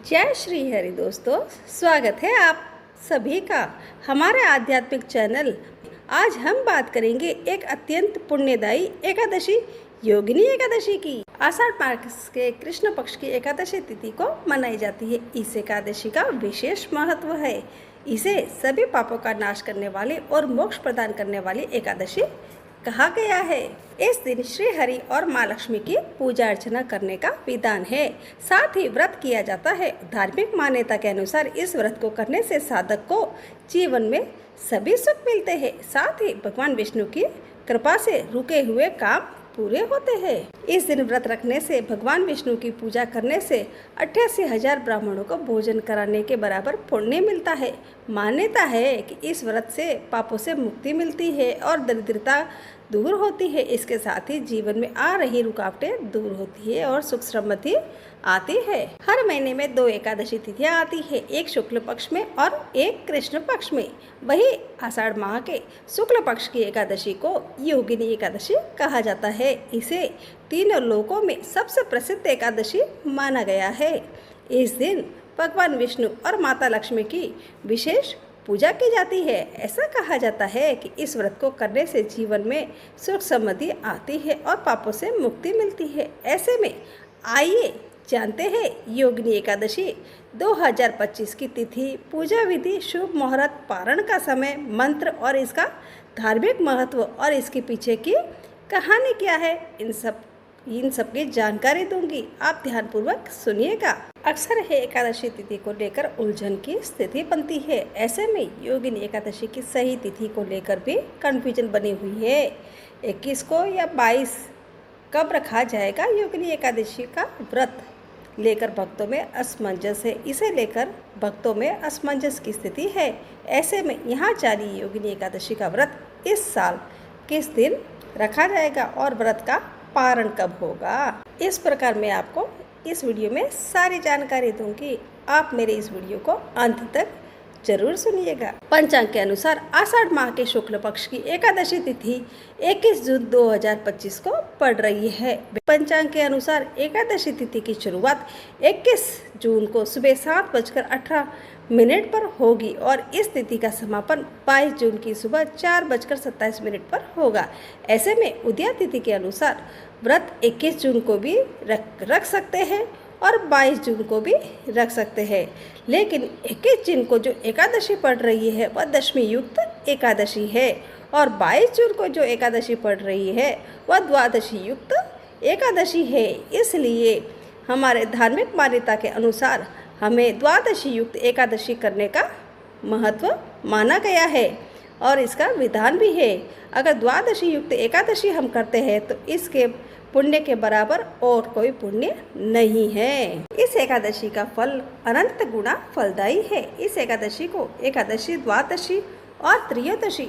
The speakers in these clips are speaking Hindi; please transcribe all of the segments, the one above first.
जय श्री हरि दोस्तों, स्वागत है आप सभी का हमारे आध्यात्मिक चैनल। आज हम बात करेंगे एक अत्यंत पुण्यदायी एकादशी योगिनी एकादशी की। आषाढ़ मास के कृष्ण पक्ष की एकादशी तिथि को मनाई जाती है। इस एकादशी का विशेष महत्व है। इसे सभी पापों का नाश करने वाली और मोक्ष प्रदान करने वाली एकादशी कहा गया है। इस दिन श्री हरि और माँ लक्ष्मी की पूजा अर्चना करने का विधान है। साथ ही व्रत किया जाता है। धार्मिक मान्यता के अनुसार इस व्रत को करने से साधक को जीवन में सभी सुख मिलते हैं। साथ ही भगवान विष्णु की कृपा से रुके हुए काम पूरे होते हैं। इस दिन व्रत रखने से, भगवान विष्णु की पूजा करने से 88,000 ब्राह्मणों को भोजन कराने के बराबर पुण्य मिलता है। मान्यता है कि इस व्रत से पापों से मुक्ति मिलती है और दरिद्रता दूर होती है। इसके साथ ही जीवन में आ रही रुकावटें दूर होती है और सुख समृद्धि आती है। हर महीने में 2 एकादशी तिथियां आती है, एक शुक्ल पक्ष में और एक कृष्ण पक्ष में। वही आषाढ़ माह के शुक्ल पक्ष की एकादशी को योगिनी एकादशी कहा जाता है। इसे तीनों लोकों में सबसे प्रसिद्ध एकादशी माना गया है। इस दिन भगवान विष्णु और माता लक्ष्मी की विशेष पूजा की जाती है। ऐसा कहा जाता है कि इस व्रत को करने से जीवन में सुख समृद्धि आती है और पापों से मुक्ति मिलती है। ऐसे में आइए जानते हैं योगिनी एकादशी 2025 की तिथि, पूजा विधि, शुभ मुहूर्त, पारण का समय, मंत्र और इसका धार्मिक महत्व और इसके पीछे की कहानी क्या है। इन सब की जानकारी दूंगी, आप ध्यानपूर्वक सुनिएगा। अक्सर है एकादशी तिथि को लेकर उलझन की स्थिति बनती है। ऐसे में योगिनी एकादशी की सही तिथि को लेकर भी कंफ्यूजन बनी हुई है। 21 को या 22 कब रखा जाएगा। योगिनी एकादशी का व्रत लेकर भक्तों में असमंजस है। इसे लेकर भक्तों में असमंजस की स्थिति है। ऐसे में यहाँ जारी योगिनी एकादशी का व्रत इस साल किस दिन रखा जाएगा और व्रत का पारण कब होगा, इस प्रकार मैं आपको इस वीडियो में सारी जानकारी दूंगी। आप मेरे इस वीडियो को अंत तक जरूर सुनिएगा। पंचांग के अनुसार आषाढ़ माह के शुक्ल पक्ष की एकादशी तिथि 21 जून 2025 को पड़ रही है। पंचांग के अनुसार एकादशी तिथि की शुरुआत 21 जून को सुबह 7:18 पर होगी और इस तिथि का समापन 22 जून की सुबह 4:27 पर होगा। ऐसे में उदया तिथि के अनुसार व्रत 21 जून को भी रख सकते हैं और 22 जून को भी रख सकते हैं। लेकिन 21 जून को जो एकादशी पड़ रही है वह दशमी युक्त एकादशी है और 22 जून को जो एकादशी पड़ रही है वह द्वादशी युक्त एकादशी है। इसलिए हमारे धार्मिक मान्यता के अनुसार हमें द्वादशी युक्त एकादशी करने का महत्व माना गया है और इसका विधान भी है। अगर द्वादशी युक्त एकादशी हम करते हैं तो इसके पुण्य के बराबर और कोई पुण्य नहीं है। इस एकादशी का फल अनंत गुना फलदायी है। इस एकादशी को एकादशी, द्वादशी और त्रयोदशी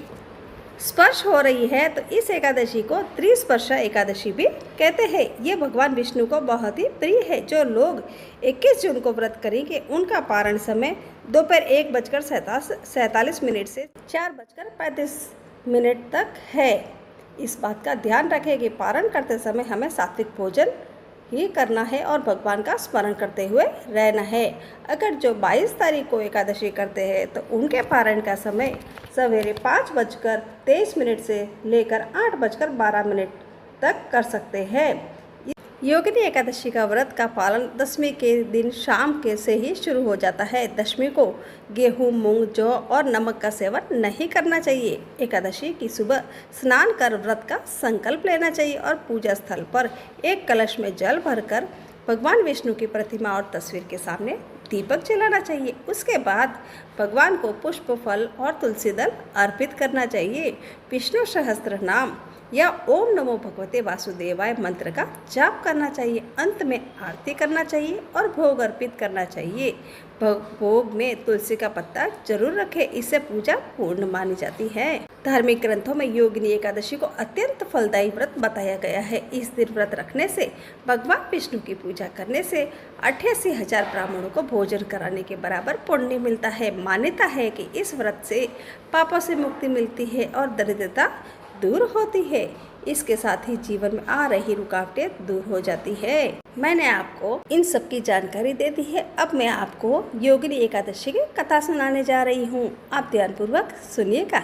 स्पर्श हो रही है तो इस एकादशी को त्रिस्पर्शा एकादशी भी कहते हैं। ये भगवान विष्णु को बहुत ही प्रिय है। जो लोग 21 जून को व्रत करेंगे उनका पारण समय दोपहर 1:47 से 4:35 तक है। इस बात का ध्यान रखें कि पारण करते समय हमें सात्विक भोजन ही करना है और भगवान का स्मरण करते हुए रहना है। अगर जो 22 तारीख को एकादशी करते हैं तो उनके पारण का समय सवेरे 5:23 से लेकर 8:12 तक कर सकते हैं। योगिनी एकादशी का व्रत का पालन दशमी के दिन शाम के से ही शुरू हो जाता है। दशमी को गेहूं, मूंग, जौ और नमक का सेवन नहीं करना चाहिए। एकादशी की सुबह स्नान कर व्रत का संकल्प लेना चाहिए और पूजा स्थल पर एक कलश में जल भरकर भगवान विष्णु की प्रतिमा और तस्वीर के सामने दीपक जलाना चाहिए। उसके बाद भगवान को पुष्प, फल और तुलसी दल अर्पित करना चाहिए। विष्णु सहस्त्र नाम या ओम नमो भगवते वासुदेवाय मंत्र का जाप करना चाहिए। अंत में आरती करना चाहिए और भोग अर्पित करना चाहिए। भोग में तुलसी का पत्ता जरूर रखें, इससे पूजा पूर्ण मानी जाती है। धार्मिक ग्रंथों में योगिनी एकादशी को अत्यंत फलदायी व्रत बताया गया है। इस दिन व्रत रखने से, भगवान विष्णु की पूजा करने से 88,000 ब्राह्मणों को भोजन कराने के बराबर पुण्य मिलता है। मान्यता है कि इस व्रत से पापों से मुक्ति मिलती है और दरिद्रता दूर होती है। इसके साथ ही जीवन में आ रही रुकावटें दूर हो जाती है। मैंने आपको इन सब की जानकारी दे दी है। अब मैं आपको योगिनी एकादशी की कथा सुनाने जा रही हूँ। आप ध्यानपूर्वक सुनिएगा।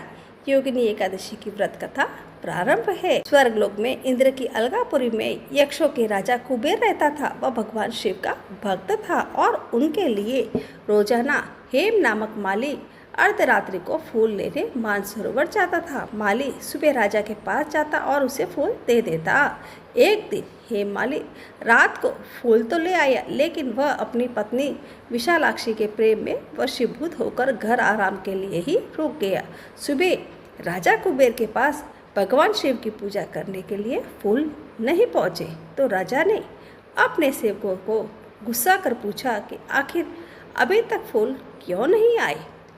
योगिनी एकादशी की व्रत कथा प्रारंभ है। स्वर्गलोक में इंद्र की अलगापुरी में यक्षों के राजा कुबेर रहता था। वह भगवान शिव का भक्त था और उनके लिए रोजाना हेम नामक माली अर्धरात्रि को फूल लेने मानसरोवर जाता था। माली सुबह राजा के पास जाता और उसे फूल दे देता। एक दिन हेममाली रात को फूल तो ले आया, लेकिन वह अपनी पत्नी विशालाक्षी के प्रेम में वशीभूत होकर घर आराम के लिए ही रुक गया। सुबह राजा कुबेर के पास भगवान शिव की पूजा करने के लिए फूल नहीं पहुँचे तो राजा ने अपने सेवकों को गुस्सा कर पूछा कि आखिर अभी तक फूल क्यों नहीं आए,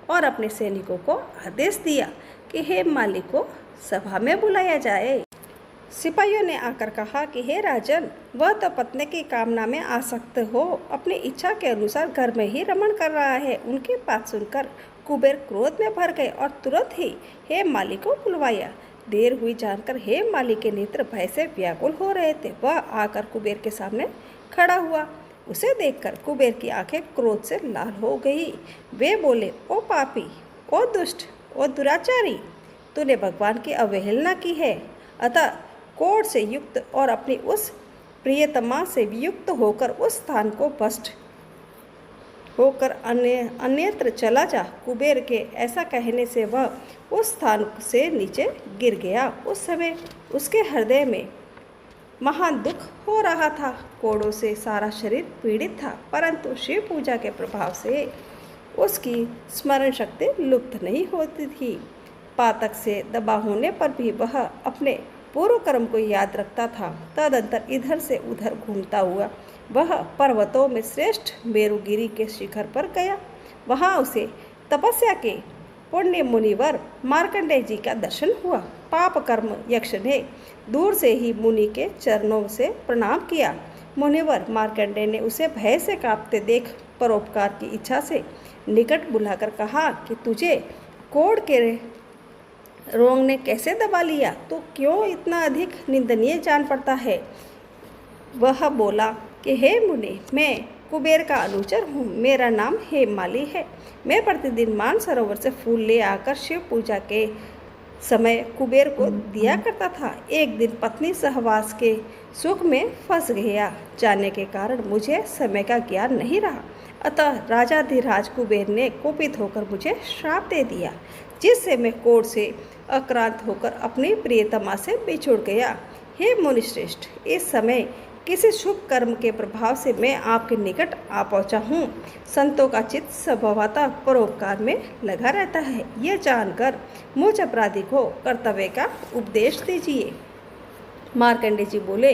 और अपने सैनिकों को आदेश दिया कि हेममाली को सभा में बुलाया जाए। सिपाहियों ने आकर कहा कि हे राजन, वह तो पत्नी की कामना में आसक्त हो अपनी इच्छा के अनुसार घर में ही रमण कर रहा है। उनकी बात सुनकर कुबेर क्रोध में भर गए और तुरंत ही हेममाली को बुलवाया। देर हुई जानकर हेममाली के नेत्र भय से व्याकुल हो रहे थे। वह आकर कुबेर के सामने खड़ा हुआ। उसे देखकर कुबेर की आंखें क्रोध से लाल हो गई। वे बोले, ओ पापी, ओ दुष्ट, ओ दुराचारी, तूने भगवान की अवहेलना की है, अतः कोढ़ से युक्त और अपनी उस प्रियतमा से युक्त होकर उस स्थान को भ्रष्ट होकर अन्यत्र चला जा। कुबेर के ऐसा कहने से वह उस स्थान से नीचे गिर गया। उस समय उसके हृदय में महान दुख हो रहा था। कोढ़ों से सारा शरीर पीड़ित था, परंतु शिव पूजा के प्रभाव से उसकी स्मरण शक्ति लुप्त नहीं होती थी। पातक से दबा होने पर भी वह अपने पूर्व कर्म को याद रखता था। तदंतर इधर से उधर घूमता हुआ वह पर्वतों में श्रेष्ठ मेरुगिरी के शिखर पर गया। वहाँ उसे तपस्या के पुण्य मुनिवर मार्कंडेय जी का दर्शन हुआ। पाप कर्म यक्ष ने दूर से ही मुनि के चरणों से प्रणाम किया। मुनिवर मार्कंडेय ने उसे भय से कांपते देख परोपकार की इच्छा से निकट बुलाकर कहा कि तुझे कोढ़ के रोग ने कैसे दबा लिया, तो क्यों इतना अधिक निंदनीय जान पड़ता है। वह बोला कि हे मुनि, मैं कुबेर का अनुचर हूँ, मेरा नाम हेममाली है। मैं प्रतिदिन मानसरोवर से फूल ले आकर शिव पूजा के समय कुबेर को दिया करता था। एक दिन पत्नी सहवास के सुख में फंस गया जाने के कारण मुझे समय का ज्ञान नहीं रहा, अतः राजाधिराज कुबेर ने कुपित होकर मुझे श्राप दे दिया, जिससे मैं कोढ़ से आक्रांत होकर अपनी प्रियतमा से बिछुड़ गया। हे मुनिश्रेष्ठ, इस समय किसी शुभ कर्म के प्रभाव से मैं आपके निकट आ पहुंचा हूँ। संतों का चित्त स्वभावतः परोपकार में लगा रहता है। यह जानकर मुझ अपराधी को कर्तव्य का उपदेश दीजिए। मार्कंडेय जी बोले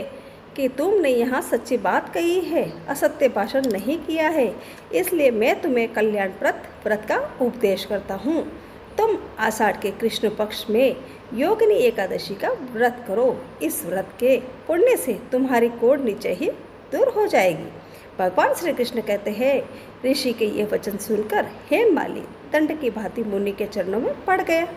कि तुमने यहाँ सच्ची बात कही है, असत्य भाषण नहीं किया है, इसलिए मैं तुम्हें कल्याणप्रद व्रत का उपदेश करता हूँ। तुम आषाढ़ के कृष्ण पक्ष में योगिनी एकादशी का व्रत करो। इस व्रत के पुण्य से तुम्हारी कोढ़ नीचे ही दूर हो जाएगी। भगवान श्री कृष्ण कहते हैं, ऋषि के ये वचन सुनकर हेममाली दंड की भांति मुनि के चरणों में पड़ गया।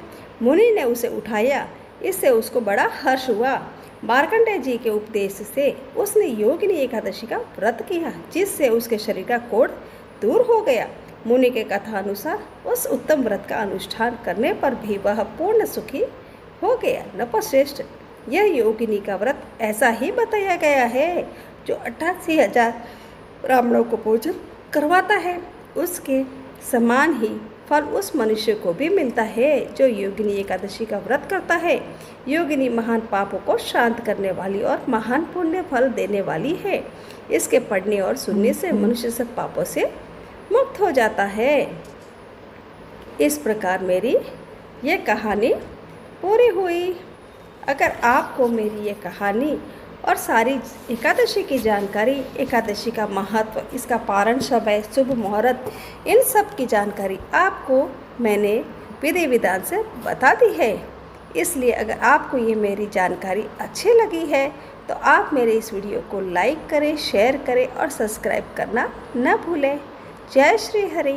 मुनि ने उसे उठाया, इससे उसको बड़ा हर्ष हुआ। मार्कंडेय जी के उपदेश से उसने योगिनी एकादशी का व्रत किया, जिससे उसके शरीर का कोढ़ दूर हो गया। मुनि के कथा अनुसार उस उत्तम व्रत का अनुष्ठान करने पर भी वह पूर्ण सुखी हो गया। नपश्रेष्ठ, यह योगिनी का व्रत ऐसा ही बताया गया है जो 88,000 ब्राह्मणों को भोजन करवाता है। उसके समान ही फल उस मनुष्य को भी मिलता है जो योगिनी एकादशी का व्रत करता है। योगिनी महान पापों को शांत करने वाली और महान पुण्य फल देने वाली है। इसके पढ़ने और सुनने से मनुष्य सब पापों से मुक्त हो जाता है। इस प्रकार मेरी ये कहानी पूरी हुई। अगर आपको मेरी ये कहानी और सारी एकादशी की जानकारी, एकादशी का महत्व, इसका पारण समय, शुभ मुहूर्त, इन सब की जानकारी आपको मैंने विधि विधान से बता दी है। इसलिए अगर आपको ये मेरी जानकारी अच्छी लगी है तो आप मेरे इस वीडियो को लाइक करें, शेयर करें और सब्सक्राइब करना न भूलें। जय श्री हरि।